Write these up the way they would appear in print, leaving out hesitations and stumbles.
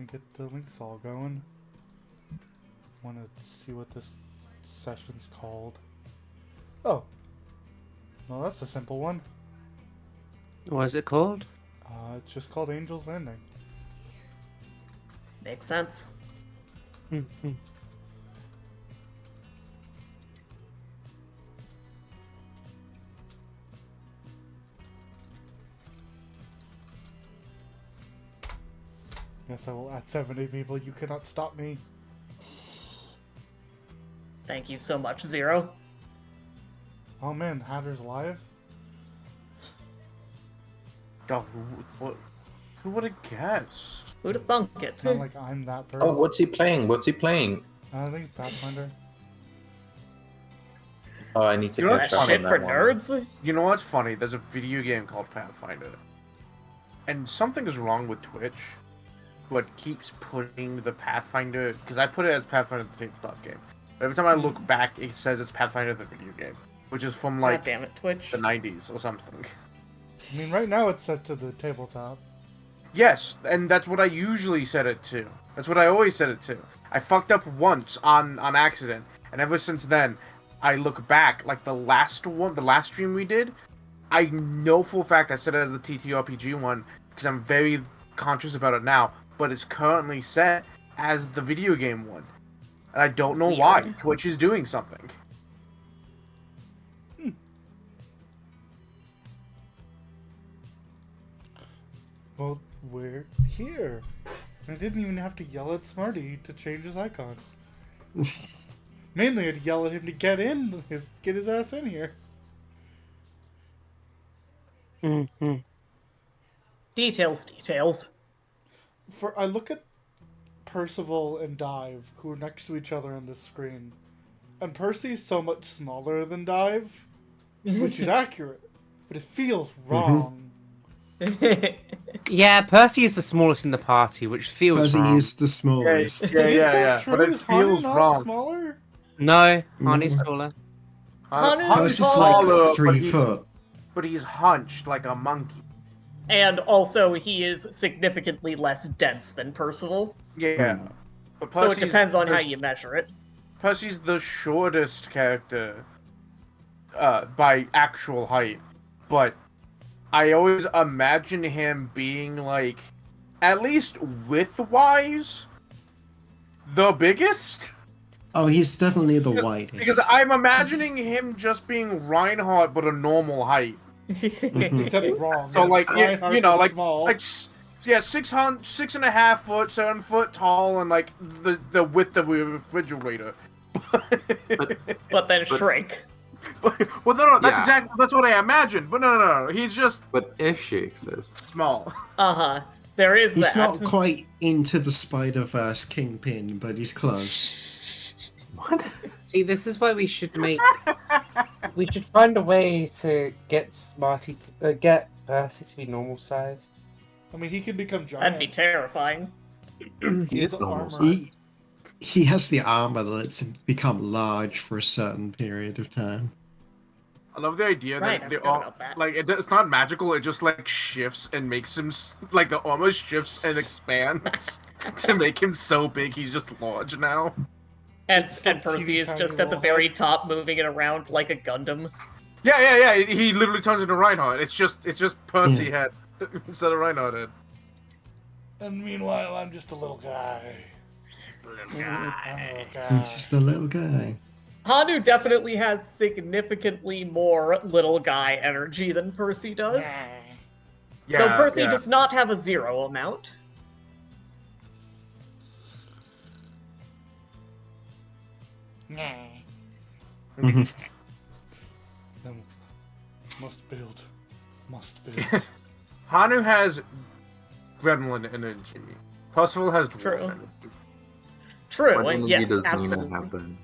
me get the links all going. Want to see what this session's called. Oh. Well, that's a simple one. What is it called? It's just called Angel's Landing. Makes sense. Mm-hmm. Yes, I will at 70 people. You cannot stop me. Thank you so much, Zero. Oh man, Hatter's live? God, who would have guessed? Who'd have thunk it? It's not like I'm that person. Oh, what's he playing? What's he playing? I think it's Pathfinder. Oh, I need to You know catch That up shit on that for one. nerds? You know what's funny? There's a video game called Pathfinder. And something is wrong with Twitch, but keeps putting the Pathfinder... Because I put it as Pathfinder the tabletop game. But every time I look back, it says it's Pathfinder the video game. Which is from, like, God damn it, Twitch. the 90s or something. I mean, right now it's set to the tabletop. Yes, and that's what I usually set it to. That's what I always set it to. I fucked up once on accident, and ever since then, I look back, like the last stream we did, I know for a fact I set it as the TTRPG one, because I'm very conscious about it now, but it's currently set as the video game one. And I don't know why. Weird. Twitch is doing something. Well, we're here. I didn't even have to yell at Smarty to change his icon. Mainly, I'd yell at him to get his ass in here. Mm-hmm. Details. I look at Percival and Dive, who are next to each other on this screen, and Percy's so much smaller than Dive, which is accurate, but it feels wrong. Yeah, Percy is the smallest in the party, which feels Percy wrong. is the smallest. Is that true? But it Is Hanu feels not wrong. smaller? No, Hanu's taller. Hanu's Percy's taller, like but 3 he- foot. But he's hunched like a monkey. and also he is significantly less dense than Percival. Yeah. But So it depends on how you measure it. Percy's the shortest character by actual height, but I always imagine him being like, at least width-wise, the biggest. Oh, he's definitely the widest. Because I'm imagining him just being Reinhardt, but a normal height. Except wrong. So like, Reinhardt you know, is like, small. like, 6.5 foot, 7 foot tall, and like the width of a refrigerator. But then shrink. Well, no, that's Yeah. exactly what I imagined. But no, he's just But if she exists, small. Uh-huh. There is He's that. not quite into the Spider-Verse Kingpin, but he's close. what? See, this is why we should we should find a way to get Smarty, get Percy to be normal sized. I mean, he can become That'd be giant. terrifying. He has He's normal armor. He has the armor that lets him become large for a certain period of time. I love the idea Right, that I they forgot all about that. like it's not magical. It just like shifts and makes him like the armor shifts and expands to make him so big he's just large now. And, It's the and Percy teeny is tiny just at the little very head. top, moving it around like a Gundam. Yeah. He literally turns into Reinhardt. It's just Percy head instead of Reinhardt head. And meanwhile, I'm just a little guy. I'm a little guy. He's just a little guy. Hanu definitely has significantly more little guy energy than Percy does. Yeah, Though Percy yeah. does not have a zero amount. Then must build. Hanu has gremlin energy. Percival has dwarf True. energy. True, What and energy yes, does Nemo absolutely. have then?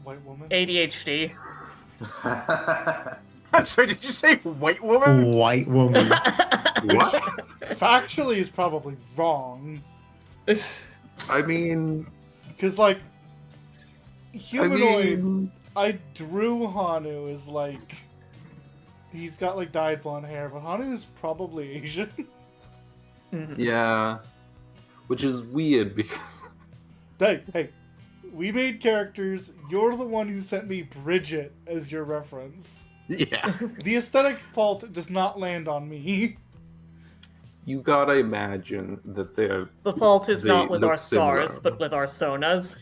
White woman? ADHD. I'm sorry, did you say white woman? White woman. What? Factually is probably wrong. I mean, Because, like, humanoid, mean, I drew Hanu as, like, he's got, like, dyed blonde hair, but Hanu is probably Asian. yeah. which is weird because Hey, we made characters. You're the one who sent me Bridget as your reference. yeah, The aesthetic fault does not land on me. you gotta imagine that The fault is they not with look our stars, similar. but with our sonas.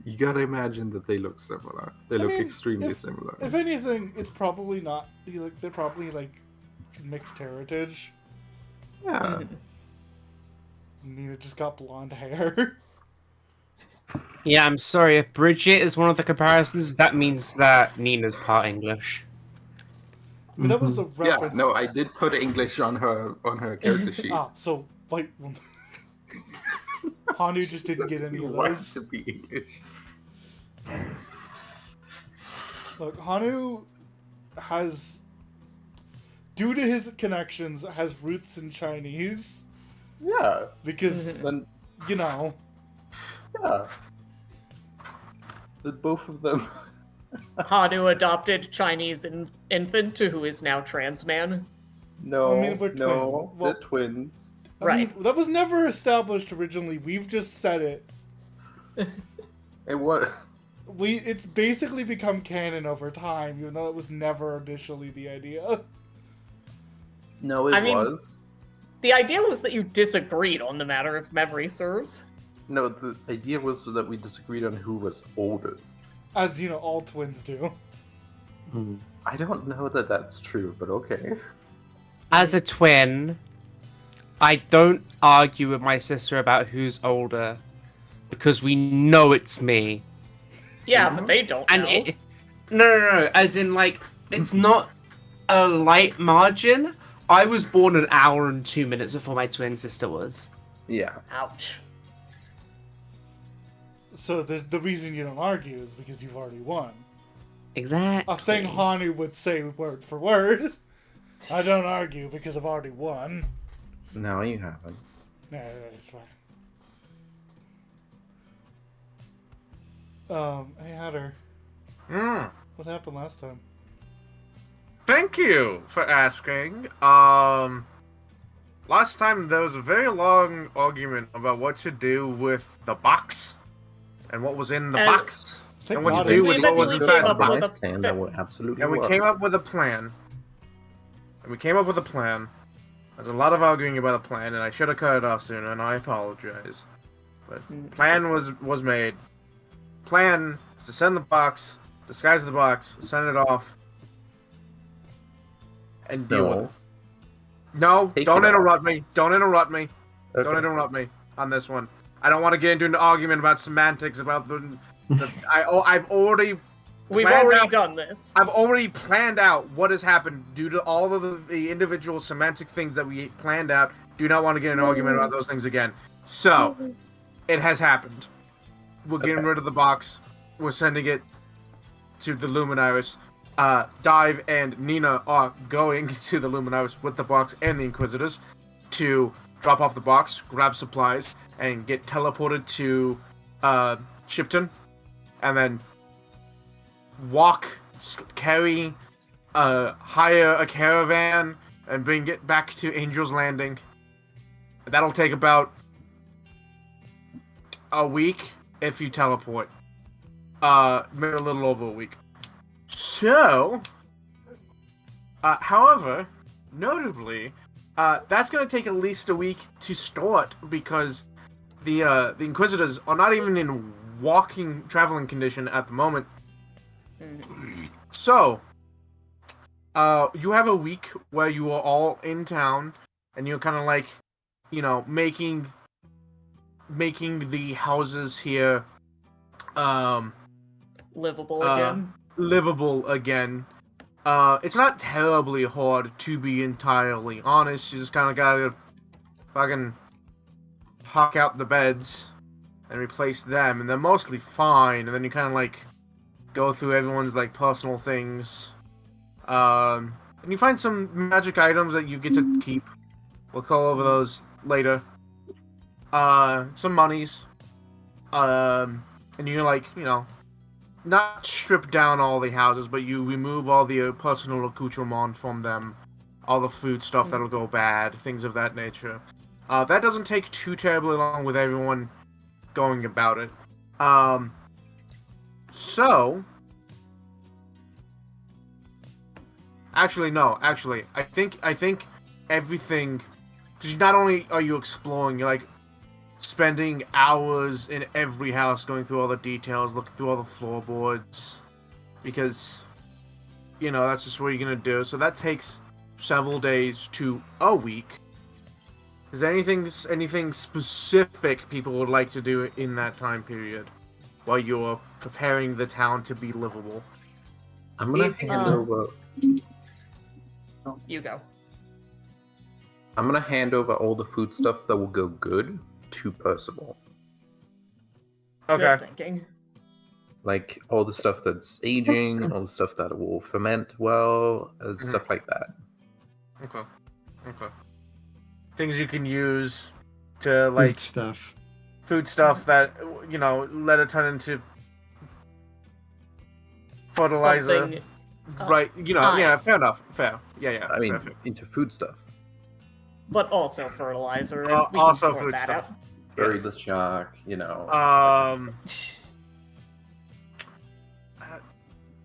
You gotta imagine that they look similar. They look mean, extremely if- similar. If anything, it's probably not. Like they're probably like mixed heritage. Yeah. Nina just got blonde hair. Yeah, I'm sorry. If Bridget is one of the comparisons, that means that Nina's part English. I mean, that was a Yeah, reference. no, I did put English on her character sheet. Ah, so white woman. Hanu just didn't get any of Want those. to be English. Look, Hanu has, due to his connections, has roots in Chinese Yeah, because then you know. yeah, the both of them. Hanu adopted Chinese infant who is now trans man. No, I mean, we're no, twin- well- they're twins. I mean, that was never established originally. We've just said it. It was. It's basically become canon over time, even though it was never initially the idea. No, it I mean- was. The idea was that you disagreed on the matter, if memory serves. No, the idea was that we disagreed on who was oldest. As you know, all twins do. Mm. I don't know that that's true, but okay. As a twin, I don't argue with my sister about who's older because we know it's me. Yeah, but they don't And know. no. As in, like, it's not a light margin. I was born an hour and 2 minutes before my twin sister was. Yeah. Ouch. So the reason you don't argue is because you've already won. Exactly. A thing Hanu would say word for word. I don't argue because I've already won. No, you haven't. No, it's fine. Hey Hatter, Mm. what happened last time? Thank you for asking. Last time there was a very long argument about what to do with the box and what was in the And- box Thank and what God to do it's- with what was eventually inside came the up box. with Nice a- plan that would absolutely And we work. came up with a plan. And we came up with a plan. There's a lot of arguing about the plan, and I should have cut it off sooner, and I apologize. But plan was made. Plan is to send the box, disguise the box, send it off, and deal with it. No, Take don't it interrupt me. Don't interrupt me. Okay. Don't interrupt me on this one. I don't want to get into an argument about semantics about I've already We've planned already out- done this. I've already planned out what has happened due to all of the individual semantic things that we planned out. Do not want to get in an argument about those things again. So, it has happened. We're getting rid of the box. We're sending it to the Luminaris. Dive and Nina are going to the Luminaris with the box and the Inquisitors to drop off the box, grab supplies, and get teleported to Shipton, and then carry, hire a caravan, and bring it back to Angel's Landing. That'll take about a week if you teleport. Maybe a little over a week. So, however, notably, that's gonna take at least a week to start because the Inquisitors are not even in traveling condition at the moment. So, you have a week where you are all in town, and you're kind of like, you know, making the houses here, Livable again. livable again. It's not terribly hard, to be entirely honest. You just kind of gotta fucking huck out the beds and replace them, and they're mostly fine. And then you kind of like go through everyone's like personal things, and you find some magic items that you get to keep. We'll go over those later. Some monies, and you're like, you know, not strip down all the houses, but you remove all the personal accoutrement from them, all the food stuff that'll go bad, things of that nature. That doesn't take too terribly long with everyone going about it. So... Actually, no. Actually, I think everything... Because not only are you exploring, you're, like, spending hours in every house going through all the details, looking through all the floorboards. Because, you know, that's just what you're going to do. So that takes several days to a week. Is there anything specific people would like to do in that time period while you're preparing the town to be livable? I'm gonna Anything- hand over. You go. I'm gonna hand over all the food stuff that will go good to Percival. Okay. Good thinking. Like all the stuff that's aging, all the stuff that will ferment well, stuff like that. Okay. Things you can use to, like, Food stuff. food stuff that, you know, let it turn into fertilizer. Something, Right, you know, yeah, ice. fair enough. Fair. Yeah. I mean, fair. into food stuff. but also fertilizer. And we Also can sort food that stuff. Bury Yes. the shark, you know. out.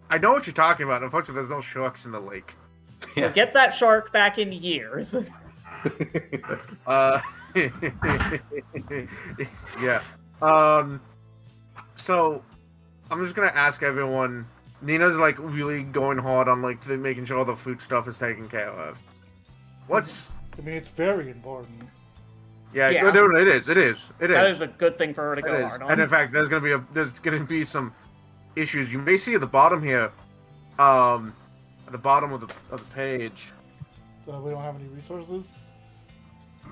I know what you're talking about. Unfortunately, there's no sharks in the lake. We'll get that shark back in years. Yeah. So, I'm just gonna ask everyone. Nina's like really going hard on like making sure all the food stuff is taken care of. What's? I mean, it's very important. Yeah, Yeah. dude, it is. That is a good thing for her to go It is. hard on. And in fact, there's gonna be some issues. You may see at the bottom here, at the bottom of the page. We don't have any resources.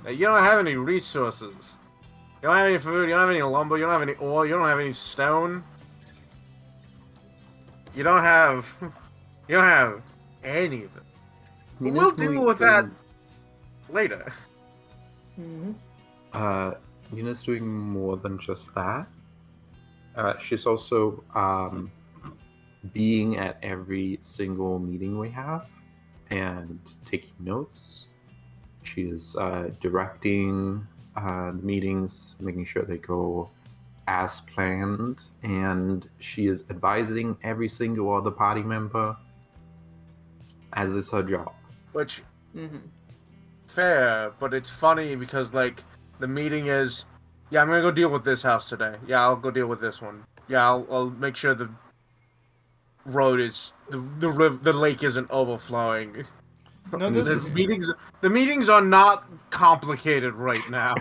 You don't have any resources. You don't have any food. You don't have any lumber. You don't have any oil. You don't have any stone. You don't have any of it. But Nina's we'll doing deal with that thing- later. Mhm. Nina's doing more than just that. She's also being at every single meeting we have and taking notes. She is directing the meetings, making sure they go as planned, and she is advising every single other party member, as is her job. Which Mhm. fair, but it's funny because like the meeting is, yeah, I'm gonna go deal with this house today. Yeah, I'll go deal with this one. Yeah, I'll make sure the road is the lake isn't overflowing. No, This this The is meetings are not complicated right now.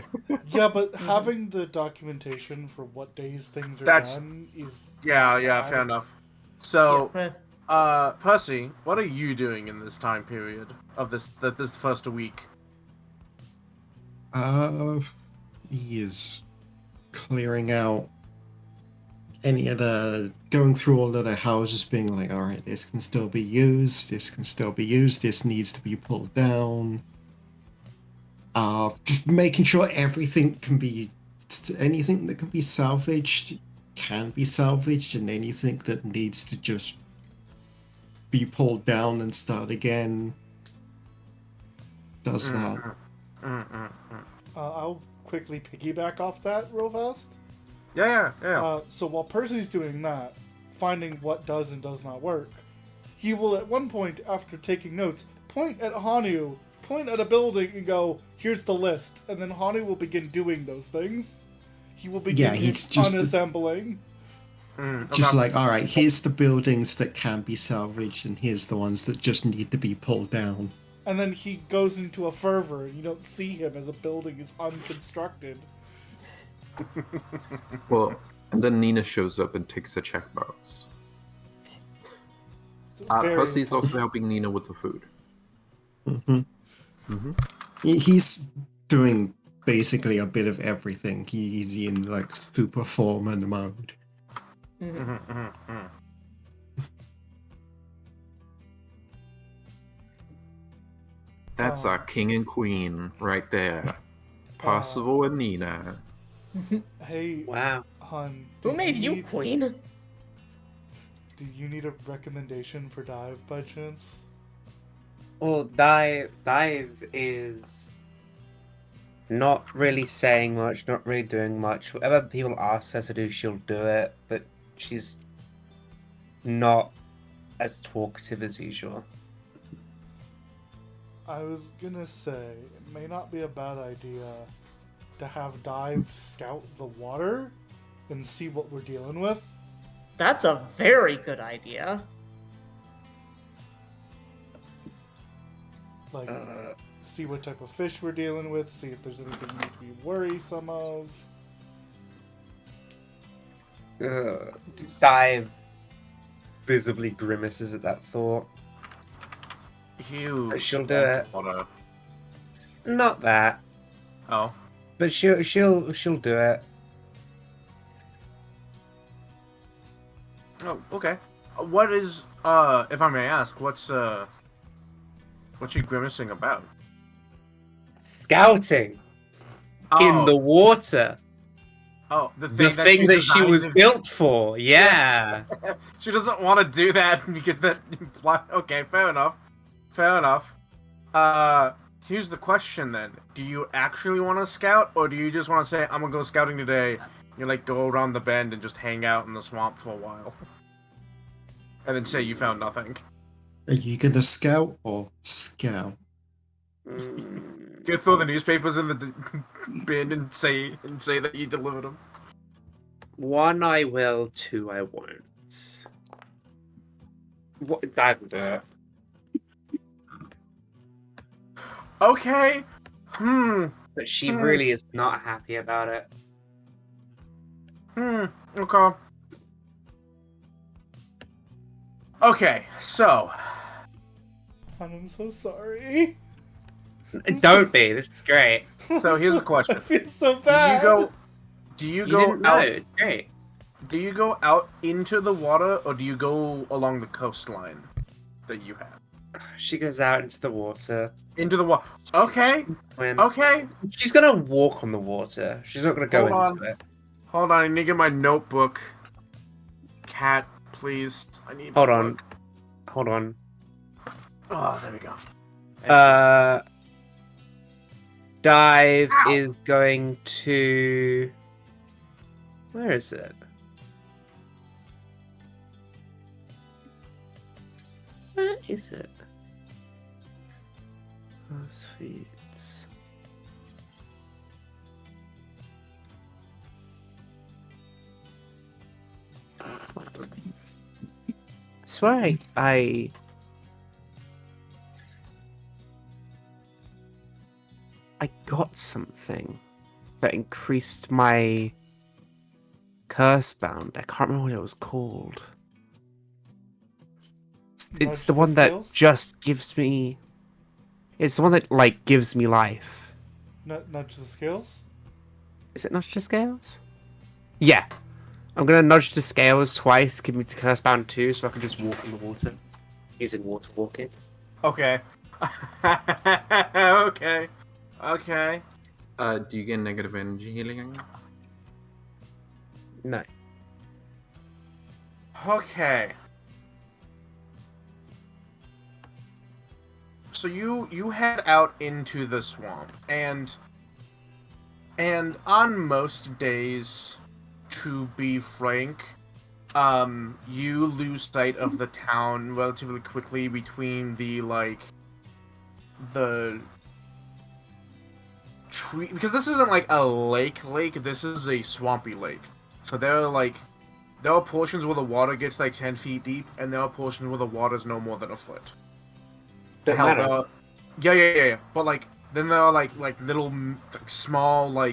yeah, but having the documentation for what days things are That's- done is Yeah, fair enough. So, Yeah. Percy, what are you doing in this time period of this first week? He is clearing out any of the, going through all of the houses, being like, all right, this can still be used, this can still be used, this needs to be pulled down. Just making sure everything can be, anything that can be salvaged can be salvaged, and anything that needs to just be pulled down and start again does that. I'll quickly piggyback off that real fast. Yeah. So while Percy's doing that, finding what does and does not work, he will at one point, after taking notes, point at Hanu, point at a building, and go, "Here's the list." And then Hanu will begin doing those things. He will begin he's just unassembling. Just like, all right, here's the buildings that can be salvaged, and here's the ones that just need to be pulled down. And then he goes into a fervor, and you don't see him as a building is unconstructed. Well, and then Nina shows up and takes the checkbox. It's very Percy's important. also helping Nina with the food. He's doing basically a bit of everything. He's in like super foreman mode. That's our king and queen right there. Percival and Nina. Hey, Wow. Hun. Who made you queen? Do you need a recommendation for Dive by chance? Well, dive is Not really saying much, not really doing much. Whatever people ask her to do, she'll do it, but she's not as talkative as usual. I was gonna say, it may not be a bad idea to have Dive scout the water and see what we're dealing with. That's a very good idea. Like, see what type of fish we're dealing with, see if there's anything we need to be worrisome of. Dive visibly grimaces at that thought. You. But she'll do it. Water. Not that, Oh. but she'll do it. Oh, okay. What is, if I may ask, what's she grimacing about? Scouting in the water. Oh, the The thing, thing that she designed was to- built for. Yeah. She doesn't want to do that because that implies. Okay, fair enough. Fair enough. Here's the question then: do you actually want to scout, or do you just want to say, "I'm gonna go scouting today"? You like go around the bend and just hang out in the swamp for a while, and then say you found nothing. Are you gonna scout or scout? Mm, You throw the newspapers in the bin and say that you delivered them. one I will, two I won't. What? Dive will do it. Okay. But she really is not happy about it. Okay. Okay. So. I'm so sorry. Don't be. This is great. So here's the question. I feel so Do bad. You you go didn't know. out? It's great. Do you go out into the water, or do you go along the coastline that you have? She goes out into the water. Into the water. Okay. When Okay. she's gonna walk on the water. She's not gonna go Hold into on. it. Hold on. I need to get my notebook. Cat, please. I need. Hold my on. book. Hold on. Oh, there we go. Dive Ow. is going to. Where is it? Where is it? Feeds. Swear I got something that increased my curse bound. I can't remember what it was called. It's the Nudge one that skills? just gives me. It's the one that like gives me life. Nudge the scales? Is it nudge to scales? Yeah. I'm gonna nudge to scales twice, give me to curse bound 2, so I can just walk in the water. Using water walking. Okay. Okay. Okay. Do you get negative energy healing? No. Okay. So you head out into the swamp, and on most days, to be frank, you lose sight of the town relatively quickly between the tree, because this isn't like a lake, this is a swampy lake. So there are portions where the water gets like 10 feet deep, and there are portions where the water's no more than a foot. Don't Hell, matter. yeah. But then there are like little small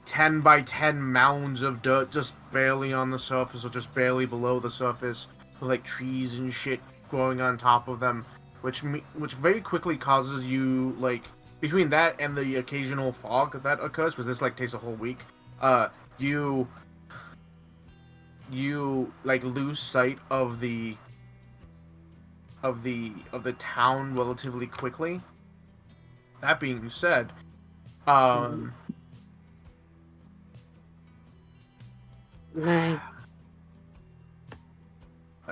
10 by 10 mounds of dirt just barely on the surface or just barely below the surface, with trees and shit growing on top of them, which very quickly causes you between that and the occasional fog that occurs, because this takes a whole week. You lose sight of the town relatively quickly. That being said, No. I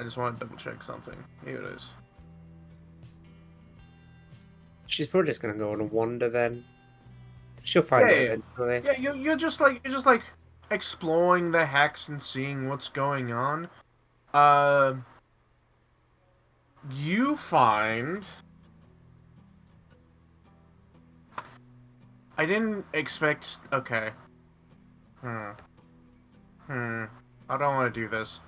just want to double check something. Here it is. She's probably just gonna go on a wander then. She'll find Yeah, it yeah. eventually. Yeah, you're just like exploring the hex and seeing what's going on. You find I didn't expect. Okay. I don't want to do this.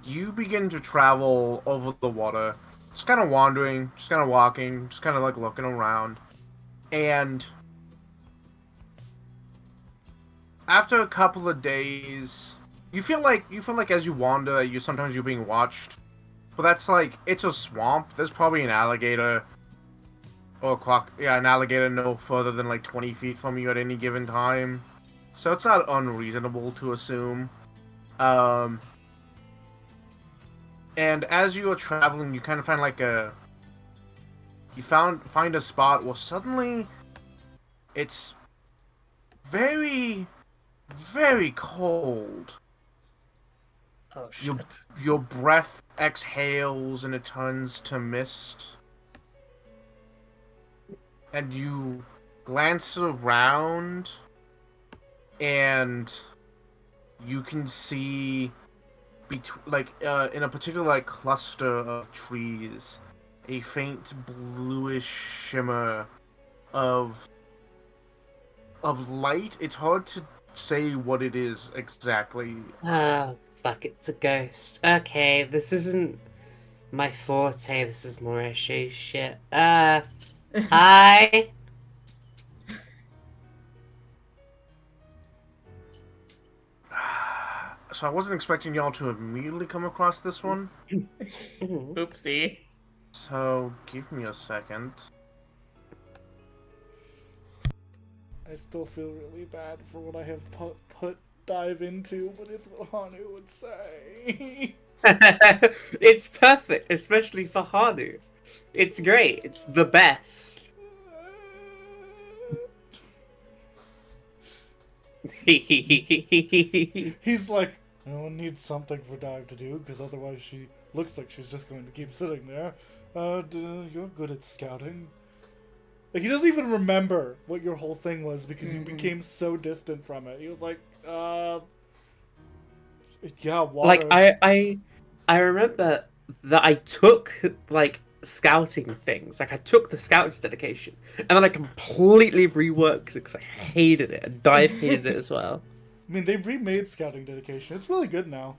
You begin to travel over the water, just kind of wandering, just kind of walking, just kind of like looking around, and after a couple of days, you feel like as you wander that you're being watched, but that's like it's a swamp. There's probably an alligator or an alligator no further than like 20 feet from you at any given time, so it's not unreasonable to assume. And as you are traveling, you kind of find like find a spot where suddenly it's very, very cold. Oh shit. Your breath exhales and it turns to mist. And you glance around and you can see in a particular like cluster of trees, a faint bluish shimmer of light. It's hard to say what it is exactly. Oh, fuck, it's a ghost. Okay, this isn't my forte, this is more issue shit. Hi? So I wasn't expecting y'all to immediately come across this one. Oopsie. So give me a second. I still feel really bad for what I have put dive into, but it's what Hanu would say. It's perfect, especially for Hanu. It's great, it's the best. He's like, no one needs something for Dive to do, because otherwise she looks like she's just going to keep sitting there. You're good at scouting. Like, he doesn't even remember what your whole thing was, because you became so distant from it. He was like, yeah, water. Like, I remember that I took, like, scouting things. Like, I took the scouts dedication, and then I completely reworked it because I hated it, and Dive hated it as well. I mean, they remade scouting dedication. It's really good now.